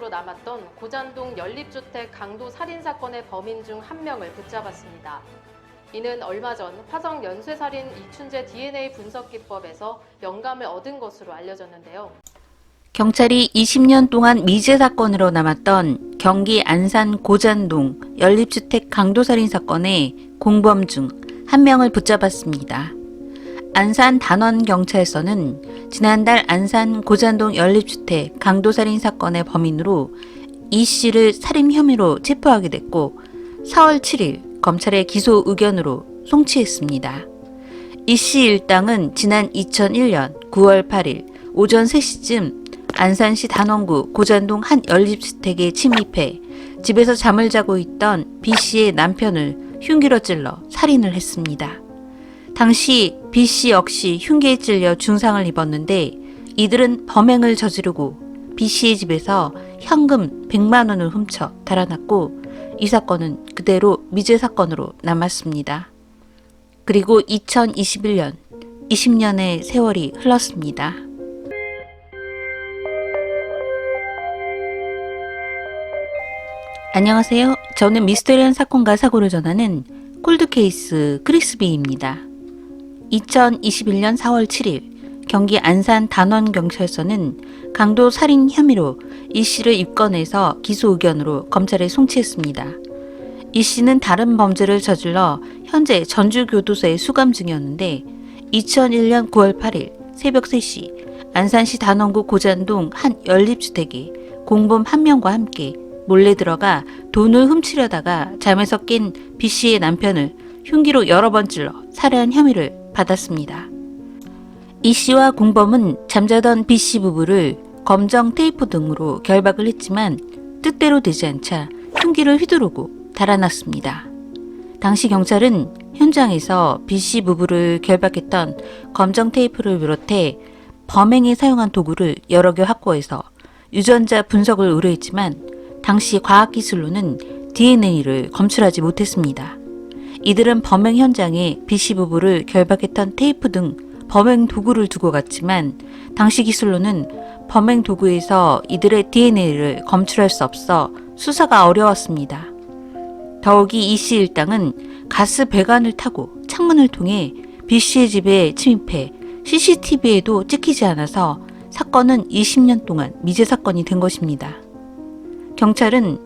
사건으로 남았던 고잔동 연립주택 강도 살인사건의 범인 중 한 명을 붙잡았습니다. 이는 얼마 전 화성 연쇄살인 이춘재 DNA 분석 기법에서 영감을 얻은 것으로 알려졌는데요. 경찰이 20년 동안 미제 사건으로 남았던 경기 안산 고잔동 연립주택 강도살인 사건의 공범 중 한 명을 붙잡았습니다. 안산 단원경찰서는 지난달 안산 고잔동 연립주택 강도살인 사건의 범인으로 이 씨를 살인 혐의로 체포하게 됐고 4월 7일 검찰의 기소 의견으로 송치했습니다. 이 씨 일당은 지난 2001년 9월 8일 오전 3시쯤 안산시 단원구 고잔동 한 연립주택에 침입해 집에서 잠을 자고 있던 B 씨의 남편을 흉기로 찔러 살인을 했습니다. 당시 B 씨 역시 흉기에 찔려 중상을 입었는데 이들은 범행을 저지르고 B 씨의 집에서 현금 100만 원을 훔쳐 달아났고 이 사건은 그대로 미제 사건으로 남았습니다. 그리고 2021년, 20년의 세월이 흘렀습니다. 안녕하세요. 저는 미스터리한 사건과 사고를 전하는 콜드케이스 크리스비입니다. 2021년 4월 7일 경기 안산 단원경찰서는 강도 살인 혐의로 이 씨를 입건해서 기소 의견으로 검찰에 송치했습니다. 이 씨는 다른 범죄를 저질러 현재 전주교도소에 수감 중이었는데 2001년 9월 8일 새벽 3시 안산시 단원구 고잔동 한 연립주택에 공범 한 명과 함께 몰래 들어가 돈을 훔치려다가 잠에서 깬 B 씨의 남편을 흉기로 여러 번 찔러 살해한 혐의를 받았습니다. 이 씨와 공범은 잠자던 B 씨 부부를 검정 테이프 등으로 결박을 했지만 뜻대로 되지 않자 흉기를 휘두르고 달아났습니다. 당시 경찰은 현장에서 B 씨 부부를 결박했던 검정 테이프를 비롯해 범행에 사용한 도구를 여러 개 확보해서 유전자 분석을 의뢰했지만 당시 과학기술로는 DNA를 검출하지 못했습니다. 이들은 범행 현장에 B 씨 부부를 결박했던 테이프 등 범행 도구를 두고 갔지만 당시 기술로는 범행 도구에서 이들의 DNA를 검출할 수 없어 수사가 어려웠습니다. 더욱이 이 씨 일당은 가스 배관을 타고 창문을 통해 B 씨의 집에 침입해 CCTV에도 찍히지 않아서 사건은 20년 동안 미제 사건이 된 것입니다. 경찰은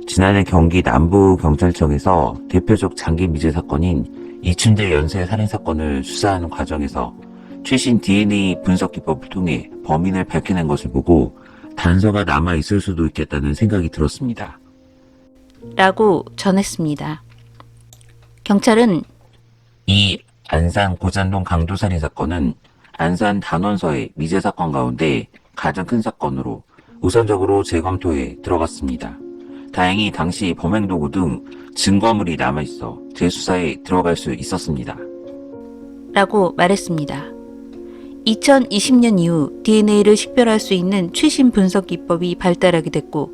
지난해 경기 남부경찰청에서 대표적 장기 미제 사건인 이춘재 연쇄 살인사건을 수사하는 과정에서 최신 DNA 분석 기법을 통해 범인을 밝혀낸 것을 보고 단서가 남아있을 수도 있겠다는 생각이 들었습니다. 라고 전했습니다. 경찰은 이 안산 고잔동 강도살인 사건은 안산 단원서의 미제 사건 가운데 가장 큰 사건으로 우선적으로 재검토에 들어갔습니다. 다행히 당시 범행도구 등 증거물이 남아있어 재수사에 들어갈 수 있었습니다. 라고 말했습니다. 2020년 이후 DNA를 식별할 수 있는 최신 분석 기법이 발달하게 됐고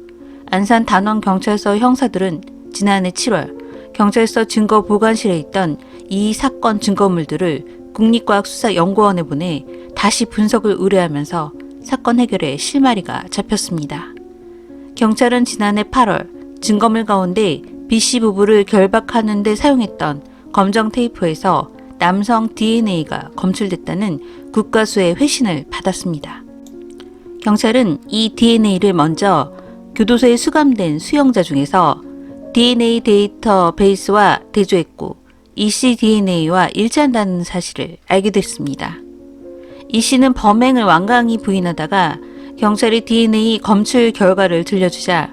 안산 단원경찰서 형사들은 지난해 7월 경찰서 증거보관실에 있던 이 사건 증거물들을 국립과학수사연구원에 보내 다시 분석을 의뢰하면서 사건 해결에 실마리가 잡혔습니다. 경찰은 지난해 8월 증거물 가운데 B 씨 부부를 결박하는 데 사용했던 검정 테이프에서 남성 DNA가 검출됐다는 국가수의 회신을 받았습니다. 경찰은 이 DNA를 먼저 교도소에 수감된 수용자 중에서 DNA 데이터베이스와 대조했고 이 씨 DNA와 일치한다는 사실을 알게 됐습니다. 이 씨는 범행을 완강히 부인하다가 경찰이 DNA 검출 결과를 들려주자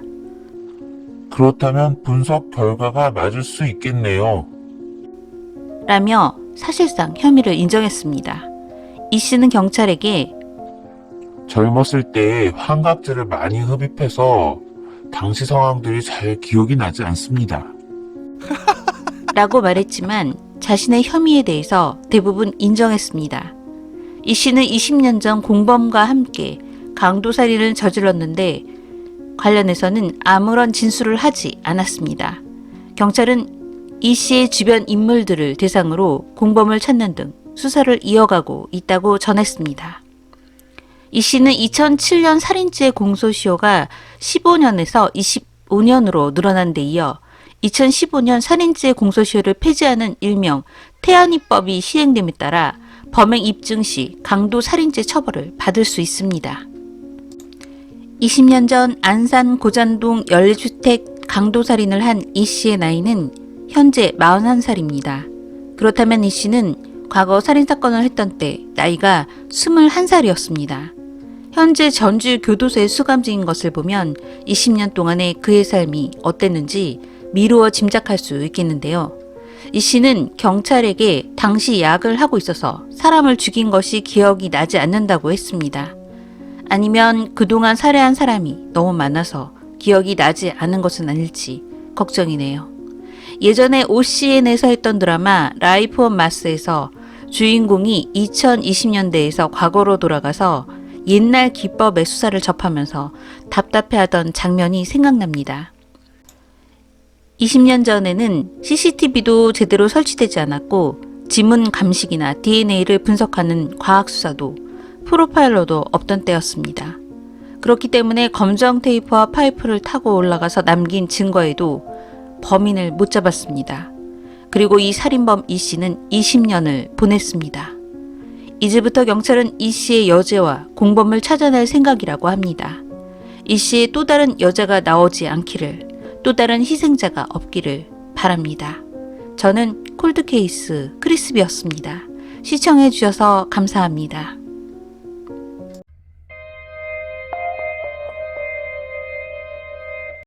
그렇다면 분석 결과가 맞을 수 있겠네요. 라며 사실상 혐의를 인정했습니다. 이 씨는 경찰에게 젊었을 때 환각제를 많이 흡입해서 당시 상황들이 잘 기억이 나지 않습니다. 라고 말했지만 자신의 혐의에 대해서 대부분 인정했습니다. 이 씨는 20년 전 공범과 함께 강도살인을 저질렀는데 관련해서는 아무런 진술을 하지 않았습니다. 경찰은 이 씨의 주변 인물들을 대상으로 공범을 찾는 등 수사를 이어가고 있다고 전했습니다. 이 씨는 2007년 살인죄 공소시효가 15년에서 25년으로 늘어난 데 이어 2015년 살인죄 공소시효를 폐지하는 일명 태안이법이 시행됨에 따라 범행 입증 시 강도 살인죄 처벌을 받을 수 있습니다. 20년 전 안산 고잔동 연립주택 강도살인을 한 이 씨의 나이는 현재 41살입니다. 그렇다면 이 씨는 과거 살인사건을 했던 때 나이가 21살이었습니다. 현재 전주 교도소에 수감 중인 것을 보면 20년 동안의 그의 삶이 어땠는지 미루어 짐작할 수 있겠는데요. 이 씨는 경찰에게 당시 약을 하고 있어서 사람을 죽인 것이 기억이 나지 않는다고 했습니다. 아니면 그동안 살해한 사람이 너무 많아서 기억이 나지 않은 것은 아닐지 걱정이네요. 예전에 OCN에서 했던 드라마 라이프 온 마스에서 주인공이 2020년대에서 과거로 돌아가서 옛날 기법의 수사를 접하면서 답답해하던 장면이 생각납니다. 20년 전에는 CCTV도 제대로 설치되지 않았고 지문 감식이나 DNA를 분석하는 과학수사도 프로파일러도 없던 때였습니다. 그렇기 때문에 검정 테이프와 파이프를 타고 올라가서 남긴 증거에도 범인을 못 잡았습니다. 그리고 이 살인범 이 씨는 20년을 보냈습니다. 이제부터 경찰은 이 씨의 여죄와 공범을 찾아낼 생각이라고 합니다. 이 씨의 또 다른 여자가 나오지 않기를, 또 다른 희생자가 없기를 바랍니다. 저는 콜드케이스 크리스비였습니다. 시청해 주셔서 감사합니다.